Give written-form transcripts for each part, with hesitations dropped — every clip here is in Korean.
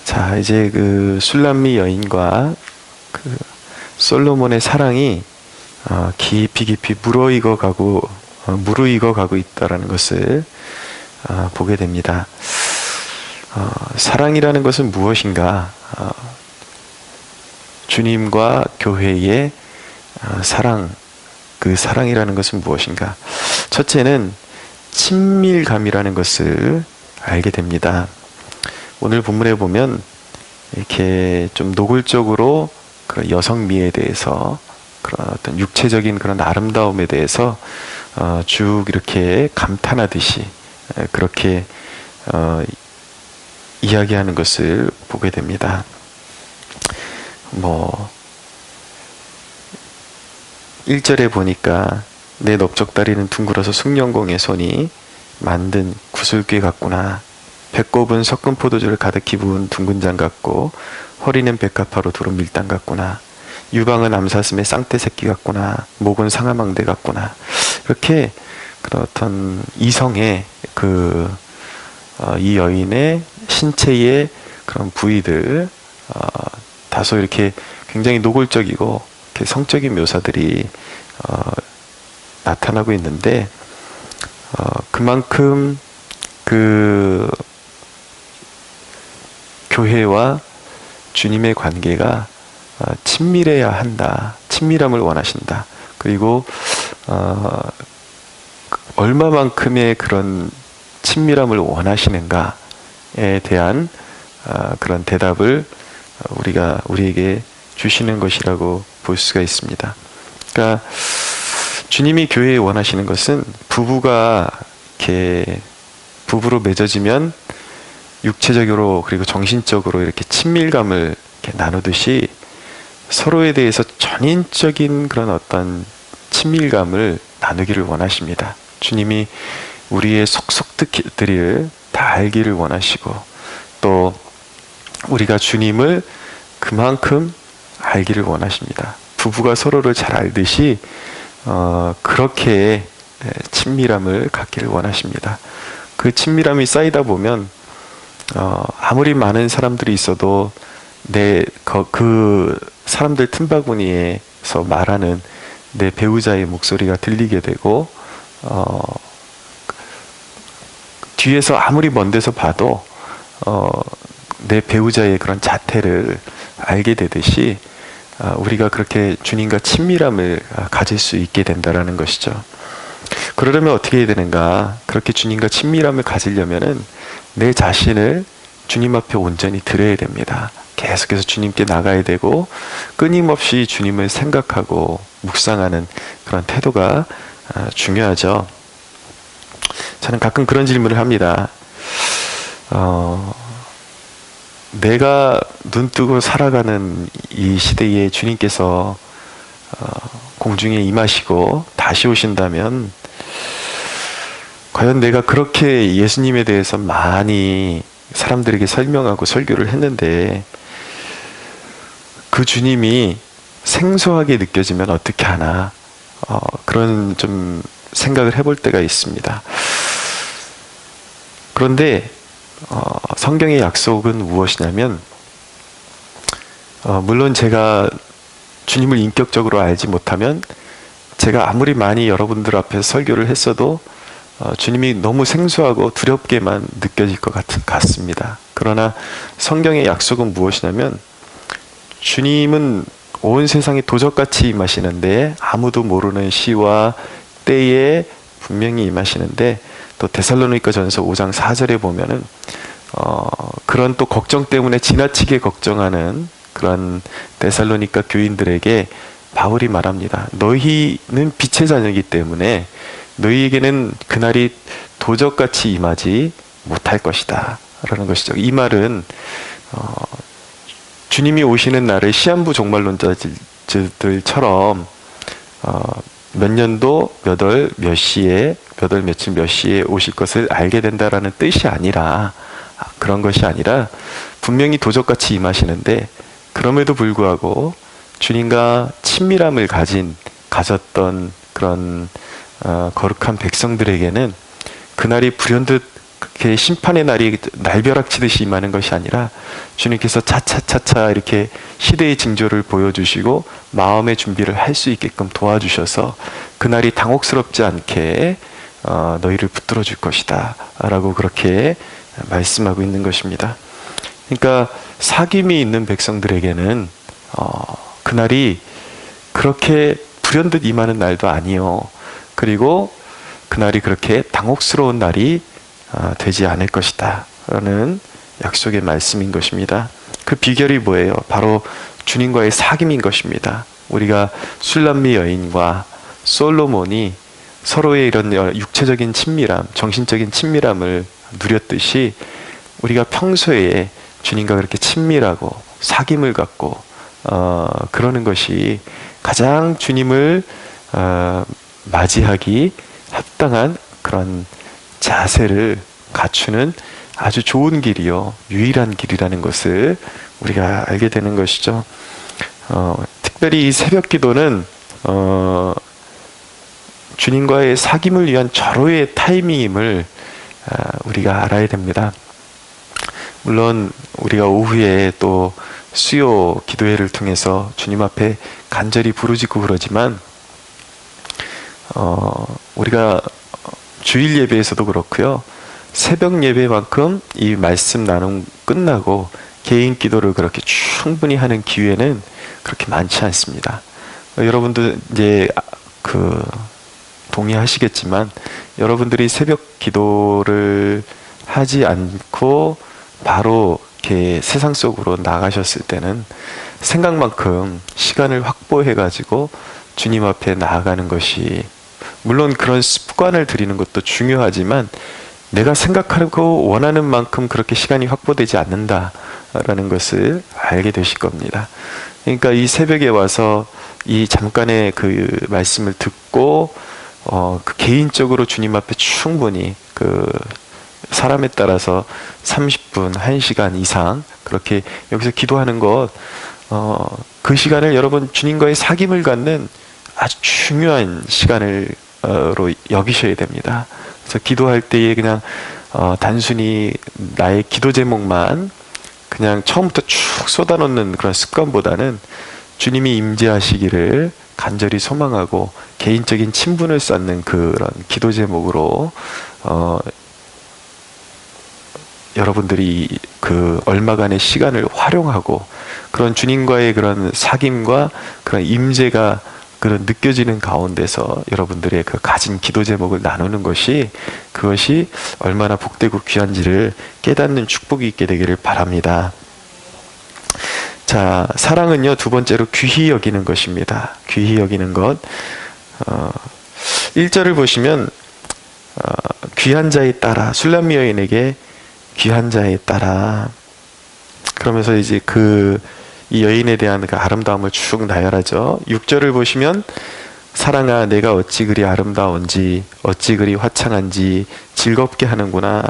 자, 이제 그 술람미 여인과 그 솔로몬의 사랑이 깊이 무르익어 가고 있다라는 것을 보게 됩니다. 사랑이라는 것은 무엇인가? 주님과 교회의 사랑, 그 사랑이라는 것은 무엇인가? 첫째는 친밀감이라는 것을 알게 됩니다. 오늘 본문에 보면 이렇게 좀 노골적으로 그 여성미에 대해서 그런 어떤 육체적인 그런 아름다움에 대해서 쭉 이렇게 감탄하듯이 그렇게 이야기하는 것을 보게 됩니다. 1절에 보니까 내 넓적다리는 둥글어서 숭령공의 손이 만든 구슬귀 같구나. 배꼽은 섞은 포도주를 가득히 부은 둥근 장 같고 허리는 백합화로 두른 밀당 같구나. 유방은 암사슴의 쌍떼 새끼 같구나. 목은 상아망대 같구나. 이렇게 그런 어떤 이성의 이 여인의 신체의 그런 부위들 다소 이렇게 굉장히 노골적이고 이렇게 성적인 묘사들이 나타나고 있는데 그만큼 그 교회와 주님의 관계가 친밀해야 한다. 친밀함을 원하신다. 그리고 얼마만큼의 그런 친밀함을 원하시는가에 대한 그런 대답을 우리에게 주시는 것이라고 볼 수가 있습니다. 그러니까 주님이 교회에 원하시는 것은 부부가 이렇게 부부로 맺어지면 육체적으로 그리고 정신적으로 이렇게 친밀감을 이렇게 나누듯이 서로에 대해서 전인적인 그런 어떤 친밀감을 나누기를 원하십니다. 주님이 우리의 속속들을 다 알기를 원하시고 또 우리가 주님을 그만큼 알기를 원하십니다. 부부가 서로를 잘 알듯이 그렇게 친밀함을 갖기를 원하십니다. 그 친밀함이 쌓이다 보면 아무리 많은 사람들이 있어도 그 사람들 틈바구니에서 말하는 내 배우자의 목소리가 들리게 되고 뒤에서 아무리 먼 데서 봐도 내 배우자의 그런 자태를 알게 되듯이 우리가 그렇게 주님과 친밀함을 가질 수 있게 된다라는 것이죠. 그러려면 어떻게 해야 되는가? 그렇게 주님과 친밀함을 가지려면은 내 자신을 주님 앞에 온전히 드려야 됩니다. 계속해서 주님께 나가야 되고 끊임없이 주님을 생각하고 묵상하는 그런 태도가 중요하죠. 저는 가끔 그런 질문을 합니다. 내가 눈뜨고 살아가는 이 시대에 주님께서 공중에 임하시고 다시 오신다면 과연 내가 그렇게 예수님에 대해서 많이 사람들에게 설명하고 설교를 했는데 그 주님이 생소하게 느껴지면 어떻게 하나 그런 좀 생각을 해볼 때가 있습니다. 그런데 성경의 약속은 무엇이냐면 물론 제가 주님을 인격적으로 알지 못하면 제가 아무리 많이 여러분들 앞에서 설교를 했어도 주님이 너무 생소하고 두렵게만 느껴질 것 같습니다. 그러나 성경의 약속은 무엇이냐면 주님은 온 세상에 도적같이 임하시는데 아무도 모르는 시와 때에 분명히 임하시는데 또 데살로니가전서 5장 4절에 보면은 그런 또 걱정 때문에 지나치게 걱정하는 그런 데살로니가 교인들에게 바울이 말합니다. 너희는 빛의 자녀이기 때문에 너희에게는 그날이 도적같이 임하지 못할 것이다 라는 것이죠. 이 말은 주님이 오시는 날을 시한부 종말론자들처럼 몇 년도 몇 월 몇 시에 몇 월 며칠 몇 시에 오실 것을 알게 된다라는 뜻이 아니라 그런 것이 아니라 분명히 도적같이 임하시는데 그럼에도 불구하고 주님과 친밀함을 가졌던 그런 거룩한 백성들에게는 그날이 불현듯 그렇게 심판의 날이 날벼락치듯이 임하는 것이 아니라 주님께서 차차차차 이렇게 시대의 징조를 보여주시고 마음의 준비를 할 수 있게끔 도와주셔서 그날이 당혹스럽지 않게 너희를 붙들어 줄 것이다 라고 그렇게 말씀하고 있는 것입니다. 그러니까 사귐이 있는 백성들에게는 그날이 그렇게 불현듯 임하는 날도 아니요, 그리고 그날이 그렇게 당혹스러운 날이 되지 않을 것이다 라는 약속의 말씀인 것입니다. 그 비결이 뭐예요? 바로 주님과의 사귐인 것입니다. 우리가 술람미 여인과 솔로몬이 서로의 이런 육체적인 친밀함, 정신적인 친밀함을 누렸듯이 우리가 평소에 주님과 그렇게 친밀하고 사귐을 갖고 그러는 것이 가장 주님을 맞이하기 합당한 그런 자세를 갖추는 아주 좋은 길이요, 유일한 길이라는 것을 우리가 알게 되는 것이죠. 특별히 이 새벽 기도는 주님과의 사귐을 위한 절호의 타이밍임을 우리가 알아야 됩니다. 물론 우리가 오후에 또 수요 기도회를 통해서 주님 앞에 간절히 부르짖고 그러지만 우리가 주일 예배에서도 그렇고요, 새벽 예배만큼 이 말씀 나눔 끝나고 개인 기도를 그렇게 충분히 하는 기회는 그렇게 많지 않습니다. 여러분도 이제 동의하시겠지만 여러분들이 새벽 기도를 하지 않고 바로 이렇게 세상 속으로 나가셨을 때는 생각만큼 시간을 확보해 가지고 주님 앞에 나아가는 것이, 물론 그런 습관을 들이는 것도 중요하지만 내가 생각하고 원하는 만큼 그렇게 시간이 확보되지 않는다라는 것을 알게 되실 겁니다. 그러니까 이 새벽에 와서 이 잠깐의 그 말씀을 듣고 그 개인적으로 주님 앞에 충분히 사람에 따라서 30분, 1시간 이상 그렇게 여기서 기도하는 것, 그 시간을 여러분 주님과의 사귐을 갖는 아주 중요한 시간으로 여기셔야 됩니다. 그래서 기도할 때에 그냥 단순히 나의 기도 제목만 그냥 처음부터 쭉 쏟아놓는 그런 습관보다는 주님이 임재하시기를 간절히 소망하고 개인적인 친분을 쌓는 그런 기도 제목으로 여러분들이 그 얼마간의 시간을 활용하고 그런 주님과의 그런 사귐과 그런 임재가 그런 느껴지는 가운데서 여러분들의 그 가진 기도 제목을 나누는 것이, 그것이 얼마나 복되고 귀한지를 깨닫는 축복이 있게 되기를 바랍니다. 자, 사랑은요, 두 번째로 귀히 여기는 것입니다. 귀히 여기는 것. 1절을 보시면 귀한 자에 따라, 술람미 여인에게 귀한 자에 따라, 그러면서 이제 이 여인에 대한 그 아름다움을 쭉 나열하죠. 6절을 보시면 사랑아 내가 어찌 그리 아름다운지 어찌 그리 화창한지 즐겁게 하는구나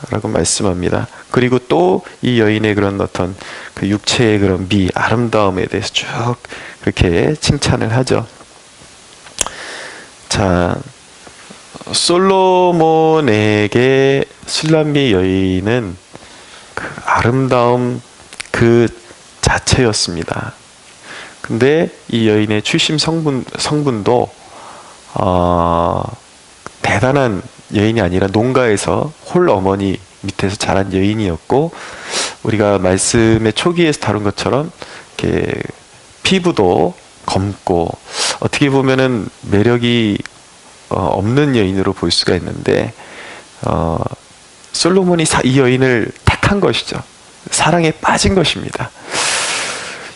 라고 말씀합니다. 그리고 또 이 여인의 그런 어떤 그 육체의 그런 아름다움에 대해서 쭉 그렇게 칭찬을 하죠. 자, 솔로몬에게 술람미 여인은 그 아름다움 그 자체였습니다. 근데 이 여인의 출신 성분도 대단한 여인이 아니라 농가에서 홀 어머니 밑에서 자란 여인이었고, 우리가 말씀의 초기에서 다룬 것처럼 이렇게 피부도 검고 어떻게 보면은 매력이 없는 여인으로 볼 수가 있는데, 솔로몬이 이 여인을 택한 것이죠. 사랑에 빠진 것입니다.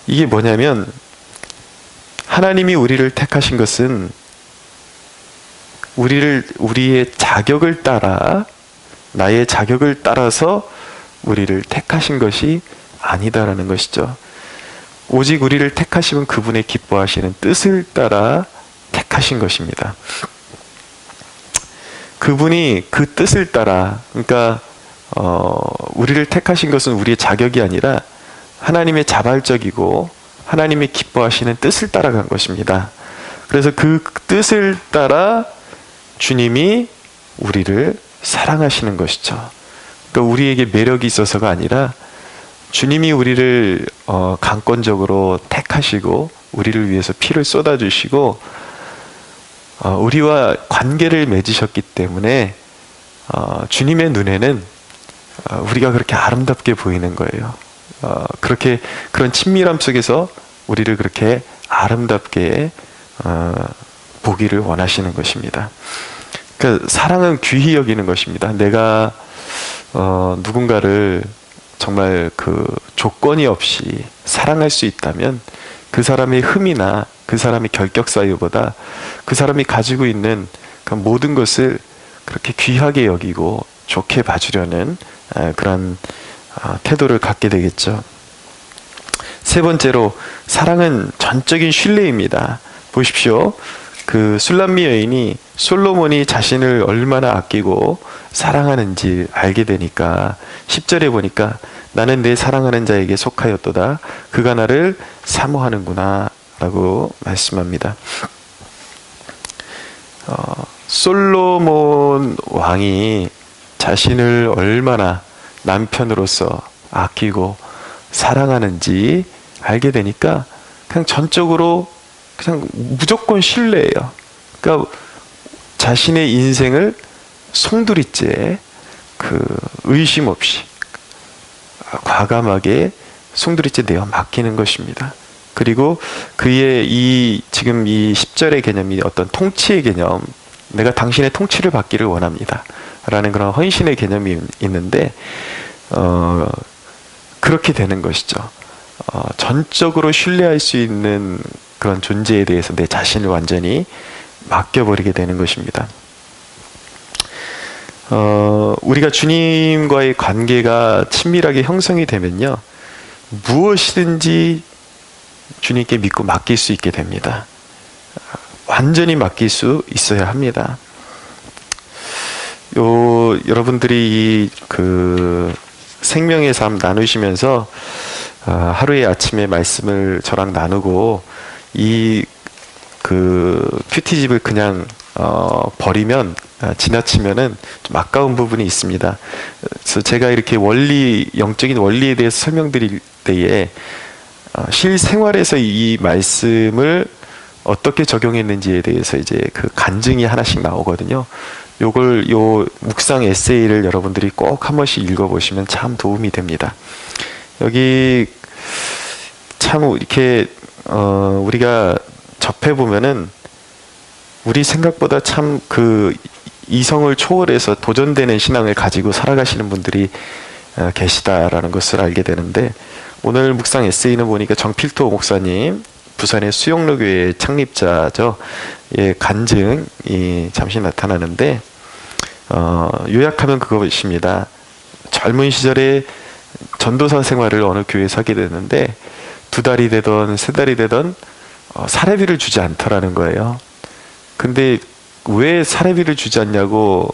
이게 뭐냐면, 하나님이 우리를 택하신 것은 우리의 자격을 따라, 나의 자격을 따라서 우리를 택하신 것이 아니다라는 것이죠. 오직 우리를 택하시면 그분의 기뻐하시는 뜻을 따라 택하신 것입니다. 그분이 그 뜻을 따라, 그러니까 우리를 택하신 것은 우리의 자격이 아니라 하나님의 자발적이고 하나님의 기뻐하시는 뜻을 따라간 것입니다. 그래서 그 뜻을 따라 주님이 우리를 사랑하시는 것이죠. 그러니까 우리에게 매력이 있어서가 아니라 주님이 우리를 강권적으로 택하시고 우리를 위해서 피를 쏟아주시고 우리와 관계를 맺으셨기 때문에 주님의 눈에는 우리가 그렇게 아름답게 보이는 거예요. 그렇게 그런 친밀함 속에서 우리를 그렇게 아름답게 보기를 원하시는 것입니다. 그러니까 사랑은 귀히 여기는 것입니다. 내가 누군가를 정말 그 조건이 없이 사랑할 수 있다면 그 사람의 흠이나 그 사람의 결격 사유보다 그 사람이 가지고 있는 그 모든 것을 그렇게 귀하게 여기고 좋게 봐주려는 그런 태도를 갖게 되겠죠. 세 번째로 사랑은 전적인 신뢰입니다. 보십시오. 그 술람미 여인이 솔로몬이 자신을 얼마나 아끼고 사랑하는지 알게 되니까 10절에 보니까 나는 내 사랑하는 자에게 속하였도다. 그가 나를 사모하는구나 라고 말씀합니다. 솔로몬 왕이 자신을 얼마나 남편으로서 아끼고 사랑하는지 알게 되니까 그냥 전적으로 그냥 무조건 신뢰해요. 그러니까 자신의 인생을 송두리째 그 의심 없이 과감하게 송두리째 내어 맡기는 것입니다. 그리고 그의 지금 이 10절의 개념이 어떤 통치의 개념, 내가 당신의 통치를 받기를 원합니다 라는 그런 헌신의 개념이 있는데 그렇게 되는 것이죠. 전적으로 신뢰할 수 있는 그런 존재에 대해서 내 자신을 완전히 맡겨버리게 되는 것입니다. 우리가 주님과의 관계가 친밀하게 형성이 되면요, 무엇이든지 주님께 믿고 맡길 수 있게 됩니다. 완전히 맡길 수 있어야 합니다. 여러분들이 그 생명의 삶 나누시면서 하루의 아침에 말씀을 저랑 나누고 이 그 큐티집을 그냥 버리면 지나치면은 좀 아까운 부분이 있습니다. 그래서 제가 이렇게 영적인 원리에 대해서 설명드릴 때에 실생활에서 이 말씀을 어떻게 적용했는지에 대해서 이제 그 간증이 하나씩 나오거든요. 요 묵상 에세이를 여러분들이 꼭 한 번씩 읽어보시면 참 도움이 됩니다. 여기 참 이렇게 우리가 접해보면은 우리 생각보다 참 그 이성을 초월해서 도전되는 신앙을 가지고 살아가시는 분들이 계시다라는 것을 알게 되는데, 오늘 묵상 에세이는 보니까 정필토 목사님, 부산의 수영로교회 창립자죠. 예, 간증이 잠시 나타나는데 요약하면 그것입니다. 젊은 시절에 전도사 생활을 어느 교회에서 하게 됐는데 2달이 되던 3달이 되던 사례비를 주지 않더라는 거예요. 근데 왜 사례비를 주지 않냐고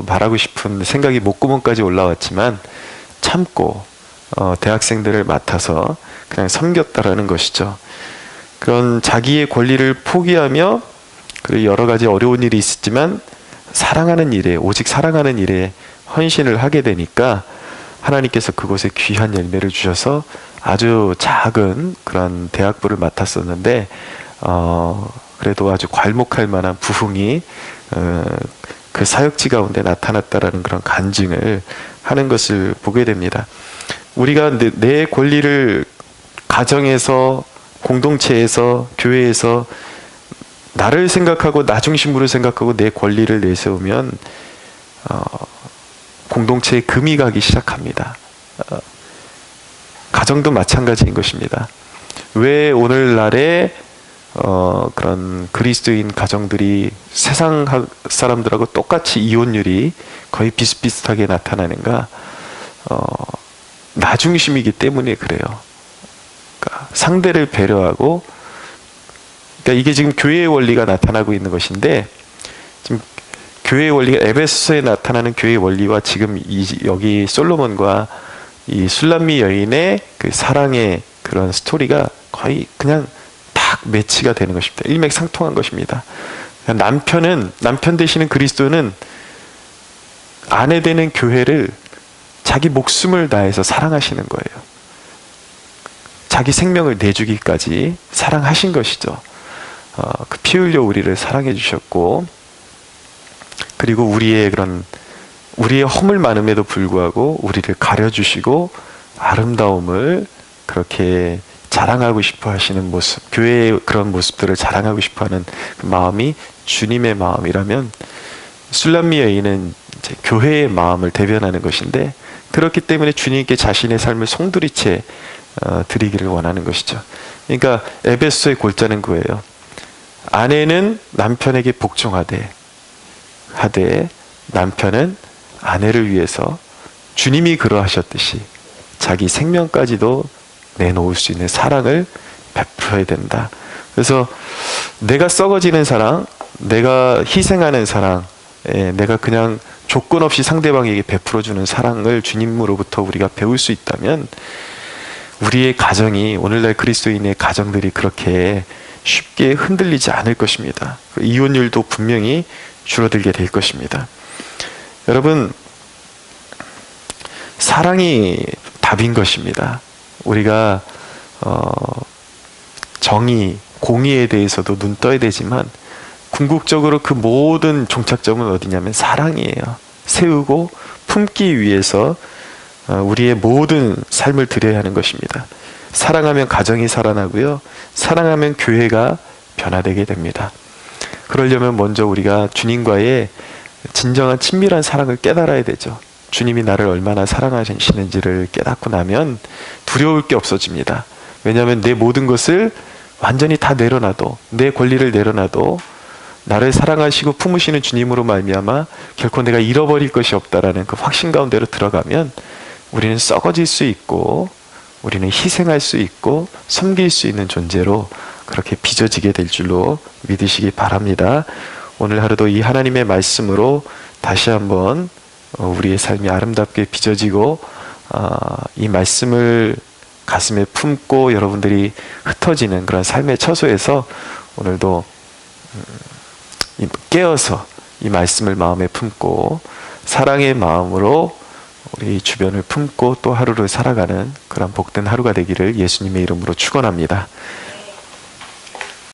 말하고 싶은 생각이 목구멍까지 올라왔지만 참고 대학생들을 맡아서 그냥 섬겼다라는 것이죠. 그런 자기의 권리를 포기하며 그리고 여러 가지 어려운 일이 있었지만 사랑하는 일에, 오직 사랑하는 일에 헌신을 하게 되니까 하나님께서 그곳에 귀한 열매를 주셔서 아주 작은 그런 대학부를 맡았었는데 그래도 아주 괄목할 만한 부흥이 그 사역지 가운데 나타났다라는 그런 간증을 하는 것을 보게 됩니다. 우리가 내 권리를 가정에서, 공동체에서, 교회에서 나를 생각하고 나 중심으로 생각하고 내 권리를 내세우면 공동체에 금이 가기 시작합니다. 가정도 마찬가지인 것입니다. 왜 오늘날에 그런 그리스도인 가정들이 세상 사람들하고 똑같이 이혼율이 거의 비슷비슷하게 나타나는가? 나 중심이기 때문에 그래요. 그러니까 상대를 배려하고, 그러니까 이게 지금 교회의 원리가 나타나고 있는 것인데, 지금 교회의 원리가 에베소서에 나타나는 교회의 원리와 지금 여기 솔로몬과 이 술람미 여인의 그 사랑의 그런 스토리가 거의 그냥 딱 매치가 되는 것입니다. 일맥상통한 것입니다. 남편 되시는 그리스도는 아내 되는 교회를 자기 목숨을 다해서 사랑하시는 거예요. 자기 생명을 내주기까지 사랑하신 것이죠. 그 피 흘려 우리를 사랑해 주셨고, 그리고 우리의 허물 많음에도 불구하고 우리를 가려주시고 아름다움을 그렇게 자랑하고 싶어 하시는 모습, 교회의 그런 모습들을 자랑하고 싶어 하는 그 마음이 주님의 마음이라면, 술람미 여인은 이제 교회의 마음을 대변하는 것인데, 그렇기 때문에 주님께 자신의 삶을 송두리째 드리기를 원하는 것이죠. 그러니까 에베소의 골자는 그거예요. 아내는 남편에게 복종하되 남편은 아내를 위해서 주님이 그러하셨듯이 자기 생명까지도 내놓을 수 있는 사랑을 베풀어야 된다. 그래서 내가 썩어지는 사랑, 내가 희생하는 사랑, 내가 그냥 조건 없이 상대방에게 베풀어주는 사랑을 주님으로부터 우리가 배울 수 있다면, 우리의 가정이, 오늘날 그리스도인의 가정들이 그렇게 쉽게 흔들리지 않을 것입니다. 이혼율도 분명히 줄어들게 될 것입니다. 여러분, 사랑이 답인 것입니다. 우리가 정의, 공의에 대해서도 눈 떠야 되지만, 궁극적으로 그 모든 종착점은 어디냐면 사랑이에요. 세우고 품기 위해서 우리의 모든 삶을 드려야 하는 것입니다. 사랑하면 가정이 살아나고요, 사랑하면 교회가 변화되게 됩니다. 그러려면 먼저 우리가 주님과의 진정한 친밀한 사랑을 깨달아야 되죠. 주님이 나를 얼마나 사랑하시는지를 깨닫고 나면 두려울 게 없어집니다. 왜냐하면 내 모든 것을 완전히 다 내려놔도, 내 권리를 내려놔도 나를 사랑하시고 품으시는 주님으로 말미암아 결코 내가 잃어버릴 것이 없다라는 그 확신 가운데로 들어가면, 우리는 썩어질 수 있고, 우리는 희생할 수 있고, 섬길 수 있는 존재로 그렇게 빚어지게 될 줄로 믿으시기 바랍니다. 오늘 하루도 이 하나님의 말씀으로 다시 한번 우리의 삶이 아름답게 빚어지고, 이 말씀을 가슴에 품고 여러분들이 흩어지는 그런 삶의 처소에서 오늘도 깨어서 이 말씀을 마음에 품고 사랑의 마음으로 우리 주변을 품고 또 하루를 살아가는 그런 복된 하루가 되기를 예수님의 이름으로 축원합니다.